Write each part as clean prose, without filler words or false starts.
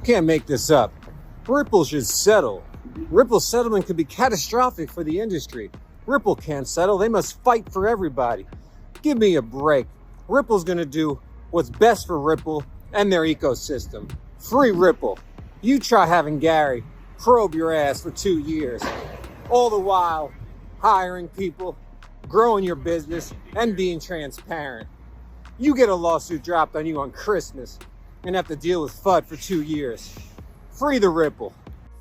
Can't make this up. Ripple should settle. Ripple's settlement could be catastrophic for the industry. Ripple can't settle. They must fight for everybody. Give me a break. Ripple's gonna do what's best for Ripple and their ecosystem. Free Ripple. You try having Gary probe your ass for 2 years. All the while hiring people, growing your business, and being transparent. You get a lawsuit dropped on you on Christmas and have to deal with FUD for 2 years. Free the Ripple.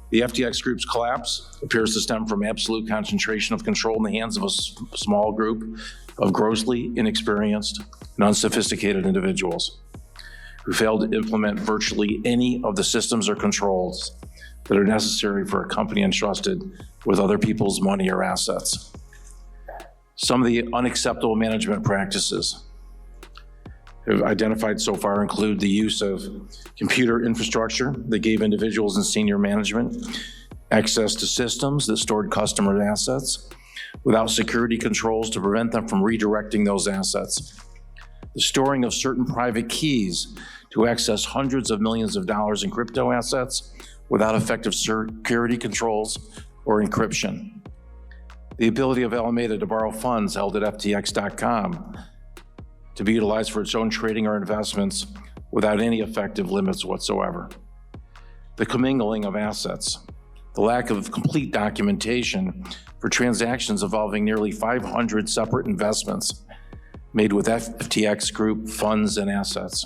The FTX Group's collapse appears to stem from absolute concentration of control in the hands of a small group of grossly inexperienced and unsophisticated individuals who failed to implement virtually any of the systems or controls that are necessary for a company entrusted with other people's money or assets. Some of the unacceptable management practices identified so far include the use of computer infrastructure that gave individuals in senior management access to systems that stored customer assets without security controls to prevent them from redirecting those assets. The storing of certain private keys to access hundreds of millions of dollars in crypto assets without effective security controls or encryption. The ability of Alameda to borrow funds held at FTX.com to be utilized for its own trading or investments without any effective limits whatsoever. The commingling of assets, the lack of complete documentation for transactions involving nearly 500 separate investments made with FTX Group funds and assets,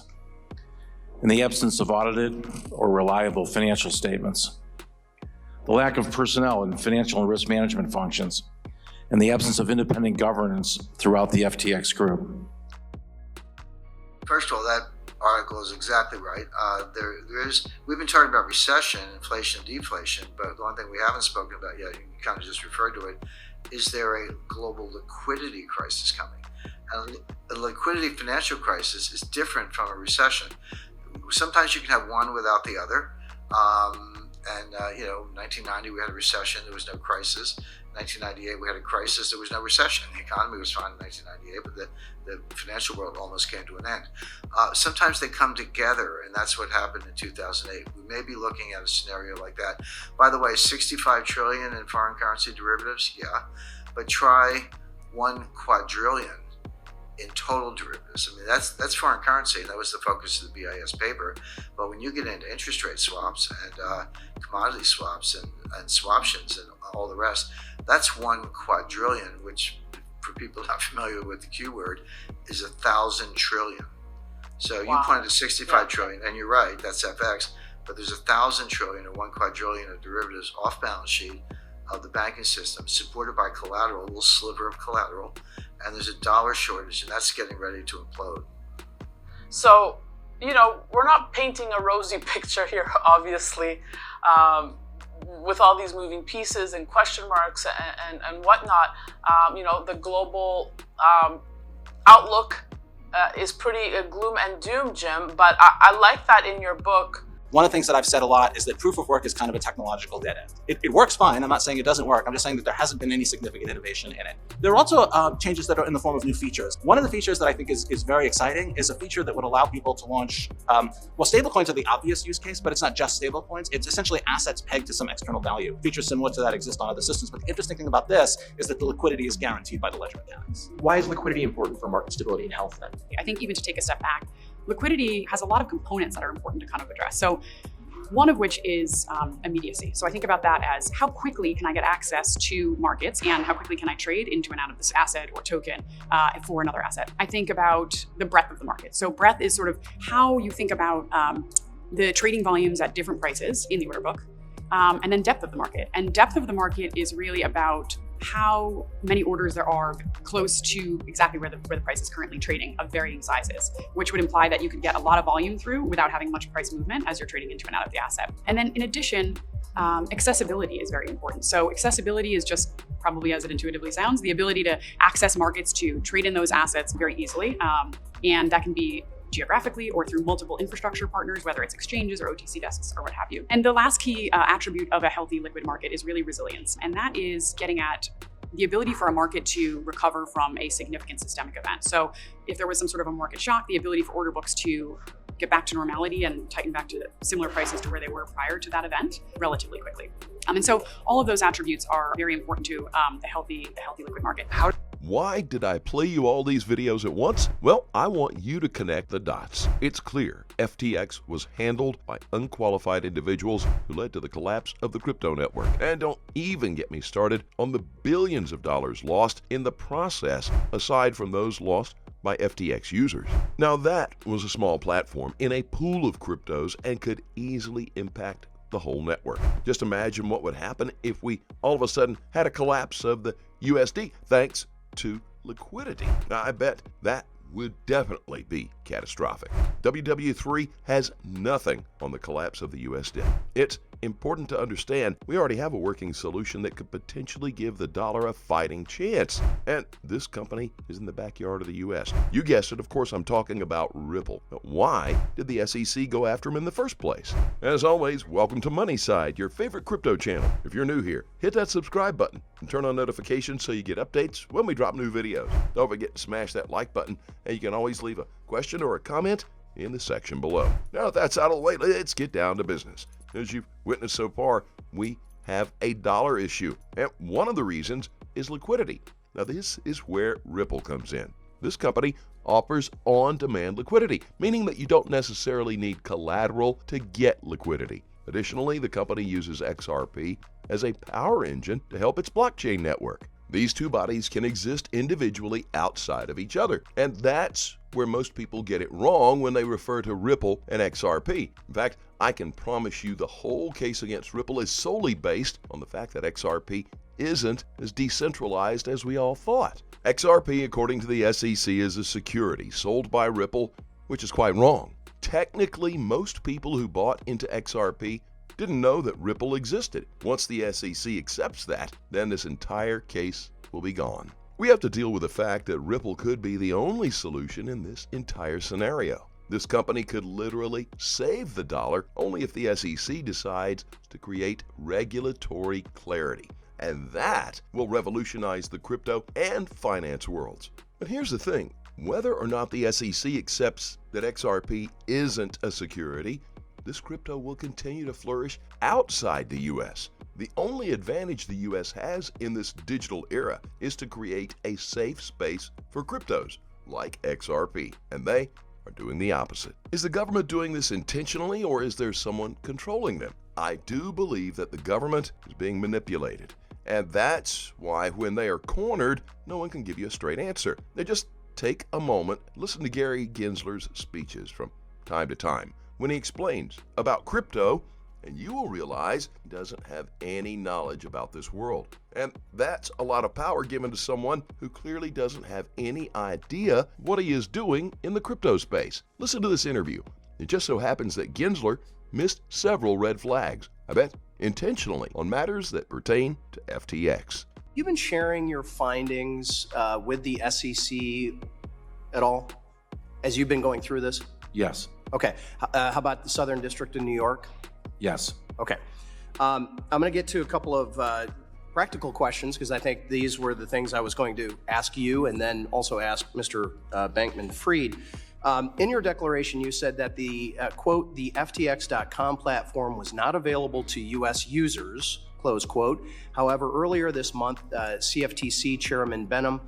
and the absence of audited or reliable financial statements, the lack of personnel in financial and risk management functions, and the absence of independent governance throughout the FTX Group. First of all, that article is exactly right. We've been talking about recession, inflation, deflation, but the one thing we haven't spoken about yet, you kind of just referred to it, is there a global liquidity crisis coming? And a liquidity financial crisis is different from a recession. Sometimes you can have one without the other. 1990 we had a recession, there was no crisis. 1998 we had a crisis, there was no recession. The economy was fine in 1998, but the financial world almost came to an end. Sometimes they come together, and that's what happened in 2008. We may be looking at a scenario like that. By the way, 65 trillion in foreign currency derivatives, yeah, but try 1 quadrillion in total derivatives. I mean, that's foreign currency, and that was the focus of the BIS paper. But when you get into interest rate swaps and commodity swaps and swaptions and all the rest, that's 1 quadrillion, which for people not familiar with the Q word is 1,000 trillion. So wow. You pointed to 65 trillion, and you're right, that's FX, but there's 1,000 trillion or 1 quadrillion of derivatives off balance sheet of the banking system, supported by collateral, a little sliver of collateral, and there's a dollar shortage, and that's getting ready to implode. So, we're not painting a rosy picture here, obviously, with all these moving pieces and question marks and whatnot. The global outlook is pretty gloom and doom, Jim, but I like that in your book. One of the things that I've said a lot is that proof of work is kind of a technological dead end. It works fine. I'm not saying it doesn't work. I'm just saying that there hasn't been any significant innovation in it. There are also changes that are in the form of new features. One of the features that I think is very exciting is a feature that would allow people to launch, stablecoins are the obvious use case, but it's not just stablecoins. It's essentially assets pegged to some external value. Features similar to that exist on other systems, but the interesting thing about this is that the liquidity is guaranteed by the ledger mechanics. Why is liquidity important for market stability and health then? I think even to take a step back, liquidity has a lot of components that are important to kind of address. So one of which is immediacy. So I think about that as how quickly can I get access to markets and how quickly can I trade into and out of this asset or token for another asset. I think about the breadth of the market. So breadth is sort of how you think about the trading volumes at different prices in the order book, and then depth of the market. And depth of the market is really about how many orders there are close to exactly where the price is currently trading of varying sizes, which would imply that you could get a lot of volume through without having much price movement as you're trading into and out of the asset. And then in addition, accessibility is very important. So accessibility is just probably as it intuitively sounds, the ability to access markets to trade in those assets very easily. And that can be geographically or through multiple infrastructure partners, whether it's exchanges or OTC desks or what have you. And the last key attribute of a healthy liquid market is really resilience. And that is getting at the ability for a market to recover from a significant systemic event. So if there was some sort of a market shock, the ability for order books to get back to normality and tighten back to similar prices to where they were prior to that event relatively quickly. And so all of those attributes are very important to the healthy liquid market. Why did I play you all these videos at once? Well, I want you to connect the dots. It's clear FTX was handled by unqualified individuals who led to the collapse of the crypto network. And don't even get me started on the billions of dollars lost in the process, aside from those lost by FTX users. Now that was a small platform in a pool of cryptos and could easily impact the whole network. Just imagine what would happen if we all of a sudden had a collapse of the USD thanks to liquidity. Now, I bet that would definitely be catastrophic. WW3 has nothing on the collapse of the USD. It's important to understand we already have a working solution that could potentially give the dollar a fighting chance. And this company is in the backyard of the US. You guessed it, of course, I'm talking about Ripple. But why did the SEC go after him in the first place? As always, welcome to Moneyside, your favorite crypto channel. If you're new here, hit that subscribe button and turn on notifications so you get updates when we drop new videos. Don't forget to smash that like button, and you can always leave a question or a comment in the section below. Now that that's out of the way, let's get down to business. As you've witnessed so far, we have a dollar issue, and one of the reasons is liquidity. Now this is where Ripple comes in. This company offers on-demand liquidity, meaning that you don't necessarily need collateral to get liquidity. Additionally, the company uses XRP as a power engine to help its blockchain network. These two bodies can exist individually outside of each other, and that's where most people get it wrong when they refer to Ripple and XRP. In fact, I can promise you the whole case against Ripple is solely based on the fact that XRP isn't as decentralized as we all thought. XRP, according to the SEC, is a security sold by Ripple, which is quite wrong. Technically, most people who bought into XRP didn't know that Ripple existed. Once the SEC accepts that, then this entire case will be gone. We have to deal with the fact that Ripple could be the only solution in this entire scenario. This company could literally save the dollar only if the SEC decides to create regulatory clarity. And that will revolutionize the crypto and finance worlds. But here's the thing, whether or not the SEC accepts that XRP isn't a security, this crypto will continue to flourish outside the US. The only advantage the US has in this digital era is to create a safe space for cryptos like XRP, and they are doing the opposite. Is the government doing this intentionally, or is there someone controlling them? I do believe that the government is being manipulated, and that's why when they are cornered, no one can give you a straight answer. They just take a moment, listen to Gary Gensler's speeches from time to time when he explains about crypto, and you will realize he doesn't have any knowledge about this world. And that's a lot of power given to someone who clearly doesn't have any idea what he is doing in the crypto space. Listen to this interview. It just so happens that Gensler missed several red flags, I bet intentionally, on matters that pertain to FTX. You've been sharing your findings with the SEC at all as you've been going through this? Yes. Okay. How about the Southern District of New York? Yes. Okay. I'm going to get to a couple of practical questions because I think these were the things I was going to ask you and then also ask Mr. Bankman-Fried. In your declaration, you said that the, quote, the FTX.com platform was not available to U.S. users, close quote. However, earlier this month, CFTC Chairman Benham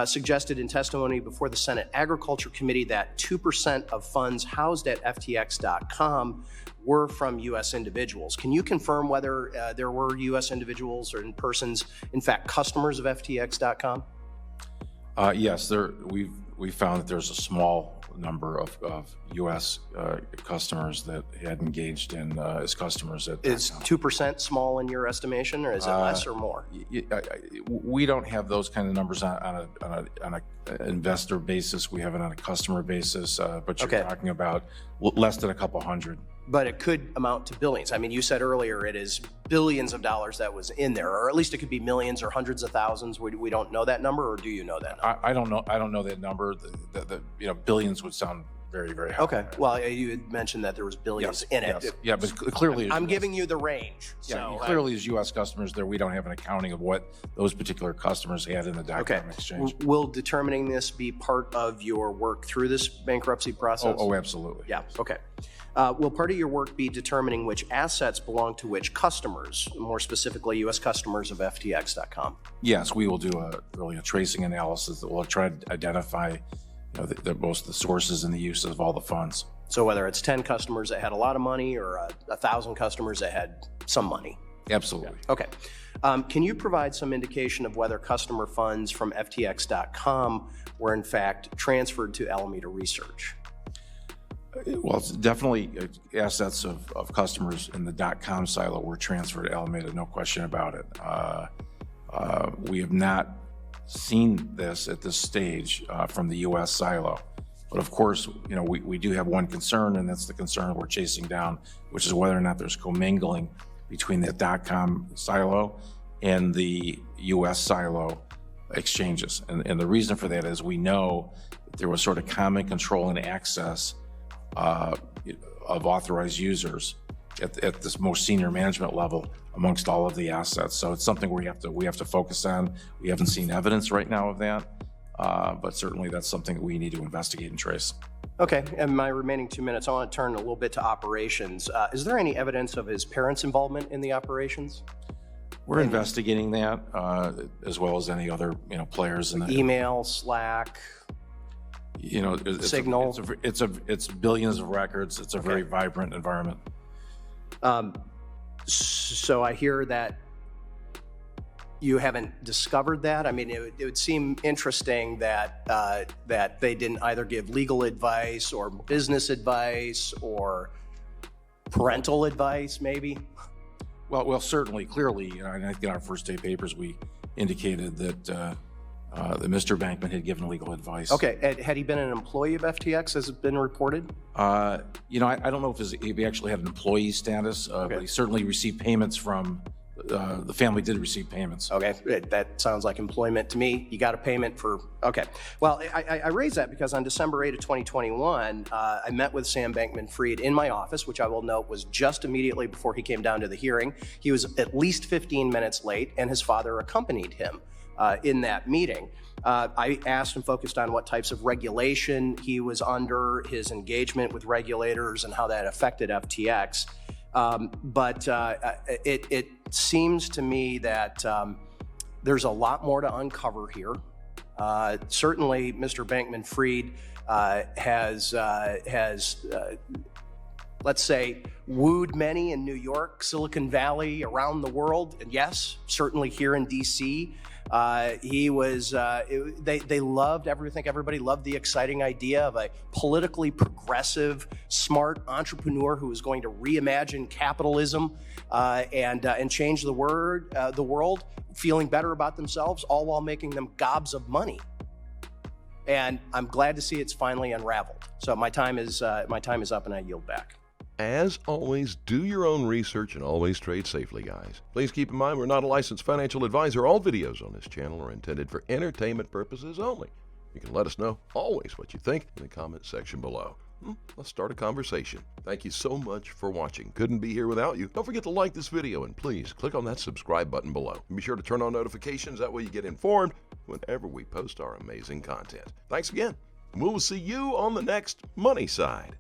suggested in testimony before the Senate Agriculture Committee that 2% of funds housed at FTX.com were from U.S. individuals. Can you confirm whether there were U.S. individuals or persons, in fact, customers of FTX.com? Yes, we found that there's a small number of U.S. Customers that had engaged in as customers at that Is time. 2% small in your estimation, or is it less or more? We don't have those kind of numbers on an investor basis. We have it on a customer basis, but you're talking about less than a couple hundred. But it could amount to billions. I mean, you said earlier it is billions of dollars that was in there, or at least it could be millions or hundreds of thousands. We don't know that number, or do you know that number? I don't know. I don't know that number. The billions would sound very, very high. Okay. Well, you had mentioned that there was billions in it. Yes. Yeah, but clearly, I'm giving you the range. yeah, So, clearly as U.S. customers there, we don't have an accounting of what those particular customers had in the okay. .com exchange. Will determining this be part of your work through this bankruptcy process? Oh, absolutely. Yeah. Okay. Will part of your work be determining which assets belong to which customers, more specifically U.S. customers of FTX.com? Yes, we will do a tracing analysis that will try to identify both the sources and the uses of all the funds. So whether it's 10 customers that had a lot of money or 1,000 customers that had some money? Absolutely. Okay. Can you provide some indication of whether customer funds from FTX.com were in fact transferred to Alameda Research? Well, it's definitely assets of customers in the .com silo were transferred to Alameda, no question about it. We have not seen this at this stage from the U.S. silo. But of course, we do have one concern, and that's the concern we're chasing down, which is whether or not there's commingling between the .com silo and the U.S. silo exchanges. And the reason for that is we know that there was sort of common control and access of authorized users at this most senior management level amongst all of the assets. So it's something we have to focus on. We haven't seen evidence right now of that, but certainly that's something that we need to investigate and trace. Okay, and my remaining 2 minutes, I want to turn a little bit to operations. Is there any evidence of his parents' involvement in the operations? We're investigating that, as well as any other players in the email, Slack. Signal. It's billions of records. It's a very vibrant environment. So I hear that you haven't discovered that. I mean, it would seem interesting that that they didn't either give legal advice or business advice or parental advice, maybe. Well, certainly, clearly, and I think in our first day papers we indicated that Mr. Bankman had given legal advice. Okay, had he been an employee of FTX, as has been reported? I don't know if he actually had an employee status, but he certainly received payments from, the family did receive payments. Okay, that sounds like employment to me. You got a payment for, okay. Well, I raise that because on December 8 of 2021, I met with Sam Bankman-Fried in my office, which I will note was just immediately before he came down to the hearing. He was at least 15 minutes late, and his father accompanied him in that meeting. I asked and focused on what types of regulation he was under, his engagement with regulators, and how that affected FTX. But it seems to me that there's a lot more to uncover here. Certainly, Mr. Bankman-Fried has let's say, wooed many in New York, Silicon Valley, around the world, and yes, certainly here in DC. He was, they loved, I think everybody loved the exciting idea of a politically progressive, smart entrepreneur who was going to reimagine capitalism and change the world, feeling better about themselves, all while making them gobs of money. And I'm glad to see it's finally unraveled. So my time is up, and I yield back. As always, do your own research and always trade safely, guys. Please keep in mind we're not a licensed financial advisor. All videos on this channel are intended for entertainment purposes only. You can let us know always what you think in the comment section below. Let's start a conversation. Thank you so much for watching. Couldn't be here without you. Don't forget to like this video and please click on that subscribe button below. And be sure to turn on notifications. That way you get informed whenever we post our amazing content. Thanks again. And we'll see you on the next Money Side.